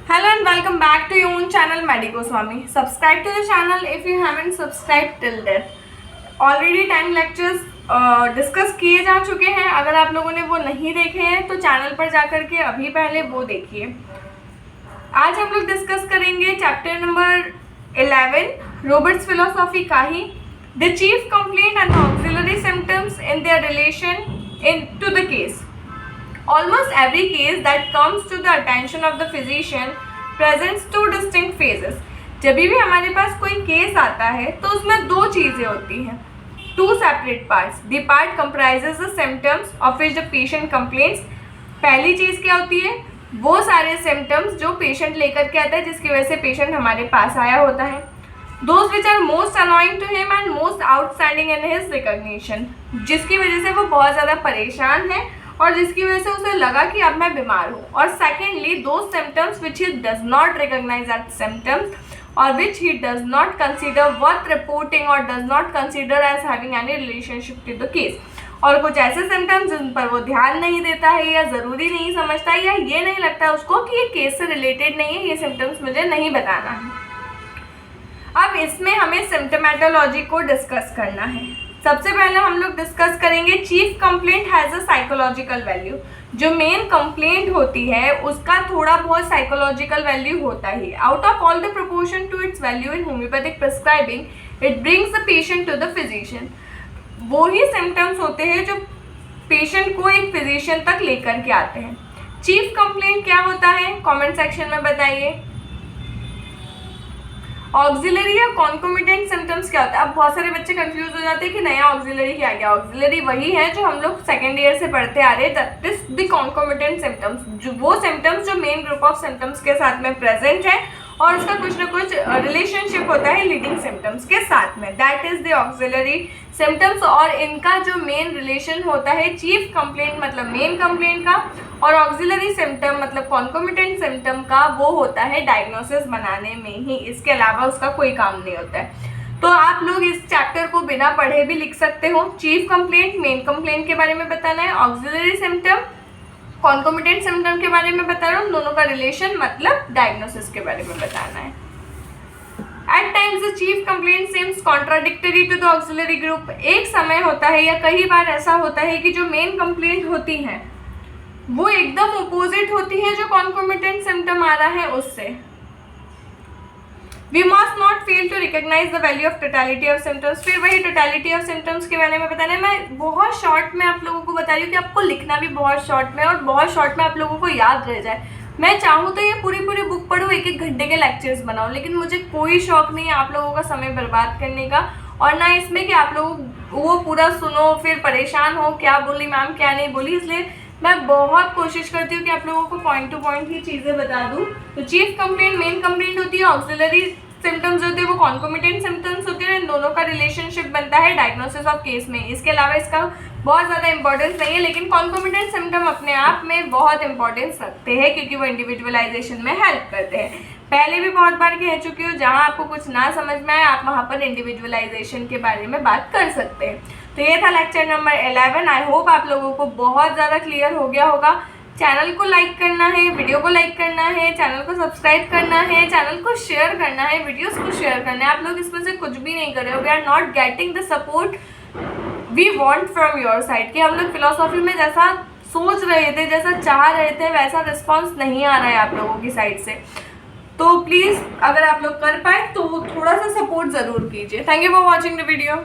Hello and welcome back to your own channel Medicoswami. Subscribe to the channel if you haven't subscribed till then. Already 10 lectures discuss किए जा चुके हैं. अगर आप लोगों ने वो नहीं देखे हैं तो चैनल पर जाकर के अभी पहले वो देखिए. आज हम लोग डिस्कस करेंगे चैप्टर नंबर 11 रॉबर्ट्स फिलोसॉफी का ही the chief complaint and the auxiliary symptoms in their relation in to the case. Almost every case that comes to the attention of the physician presents two distinct phases. जब भी हमारे पास कोई case आता है तो उसमें दो चीज़ें होती हैं, two separate parts. The part comprises the symptoms of which the patient complains. पहली चीज़ क्या होती है, वो सारे symptoms जो पेशेंट लेकर के आता है जिसकी वजह से पेशेंट हमारे पास आया होता है. Those which are most annoying to him and most outstanding in his recognition. जिसकी वजह से वो बहुत ज़्यादा परेशान है और जिसकी वजह से उसे लगा कि अब मैं बीमार हूँ. और सेकेंडली दो symptoms which he does not recognise as symptoms और which he does not consider worth reporting और does not consider as having any relationship to the case. और कुछ ऐसे सिम्टम्स जिन पर वो ध्यान नहीं देता है या ज़रूरी नहीं समझता है या ये नहीं लगता उसको कि ये केस से रिलेटेड नहीं है, ये सिम्टम्स मुझे नहीं बताना है. अब इसमें हमें सिम्टोमेटोलॉजी को डिस्कस करना है. सबसे पहले हम लोग डिस्कस करेंगे chief complaint has a psychological value. जो मेन कंप्लेंट होती है उसका थोड़ा बहुत साइकोलॉजिकल वैल्यू होता ही. Out of all the proportion to its value in homeopathic prescribing it brings the patient to the physician. वो ही सिम्टम्स होते हैं जो पेशेंट को एक फिजिशियन तक लेकर के आते हैं. चीफ कंप्लेंट क्या होता है कॉमेंट सेक्शन में बताइए. ऑक्सिलरी या कॉन्कोमिटेंट सिम्टम्स क्या होता है. अब बहुत सारे बच्चे कंफ्यूज हो जाते हैं कि नया ऑक्सिलरी क्या गया. ऑक्सिलरी वही है जो हम लोग सेकेंड ईयर से पढ़ते आ रहे हैं, that is the concomitant symptoms. जो वो सिम्टम्स जो मेन ग्रुप ऑफ सिम्टम्स के साथ में प्रेजेंट है और उसका कुछ ना कुछ रिलेशनशिप होता है लीडिंग सिम्टम्स के साथ में, that is the auxiliary symptoms. और इनका जो मेन रिलेशन होता है चीफ कंप्लेंट मतलब मेन कंप्लेंट का और ऑक्सिलरी सिम्टम मतलब कॉन्कोमिटेंट सिम्टम का वो होता है डायग्नोसिस बनाने में ही. इसके अलावा उसका कोई काम नहीं होता है. तो आप लोग इस चैप्टर को बिना पढ़े भी लिख सकते हो. चीफ कंप्लेंट मेन कंप्लेंट के बारे में बताना है, ऑक्सिलरी सिम्टम कॉन्कोमिटेंट सिम्टम के बारे में बता रहा हूँ, दोनों का रिलेशन मतलब डायग्नोसिस के बारे में बताना है. At times the chief complaint seems contradictory to the auxiliary group. एक समय होता है या कई बार ऐसा होता है कि जो मेन कंप्लेंट होती है वो एकदम अपोजिट होती है जो कॉन्कोमिटेंट सिम्टम आ रहा है उससे. We must not fail to recognize the value of totality of symptoms. फिर वही totality of symptoms के बारे में बताना है. मैं बहुत शॉर्ट में आप लोगों को बता रही हूँ कि आपको लिखना भी बहुत शॉर्ट में और बहुत शॉर्ट में आप लोगों को याद रह जाए. मैं चाहूँ तो ये पूरी बुक पढ़ूँ, एक एक घंटे के लेक्चर्स बनाऊँ, लेकिन मुझे कोई शौक नहीं है आप लोगों का समय बर्बाद करने का और ना इसमें कि आप लोग वो पूरा सुनो फिर परेशान हो क्या बोली मैम क्या नहीं बोली. इसलिए मैं बहुत कोशिश करती हूँ कि आप लोगों को पॉइंट टू पॉइंट ही चीज़ें बता दूँ. तो चीफ कंप्लेंट मेन कंप्लेंट होती है, ऑक्सिलरी सिम्टम्स होते हैं वो कॉन्कोमिटेंट सिम्टम्स होते हैं. इन दोनों का रिलेशनशिप बनता है डायग्नोसिस ऑफ केस में. इसके अलावा इसका बहुत ज़्यादा इंपॉर्टेंस नहीं है, लेकिन कॉन्कोमिटेंट सिम्टम अपने आप में बहुत इंपॉर्टेंस रखते हैं क्योंकि वो इंडिविजुअलाइजेशन में हेल्प करते हैं. पहले भी बहुत बार कह चुकी हूँ, जहाँ आपको कुछ ना समझ में आए आप वहाँ पर इंडिविजुअलाइजेशन के बारे में बात कर सकते हैं. तो ये था लेक्चर नंबर 11. आई होप आप लोगों को बहुत ज़्यादा क्लियर हो गया होगा. चैनल को लाइक करना है, वीडियो को लाइक करना है, चैनल को सब्सक्राइब करना है, चैनल को शेयर करना है, वीडियोस को शेयर करना है. आप लोग इसमें से कुछ भी नहीं कर रहे हो. We are not getting the support we want from your side. कि हम लोग फिलोसॉफी में जैसा सोच रहे थे जैसा चाह रहे थे वैसा रिस्पॉन्स नहीं आ रहा है आप लोगों की साइड से. तो प्लीज़ अगर आप लोग कर पाए तो थोड़ा सा सपोर्ट ज़रूर कीजिए. Thank you for watching the video.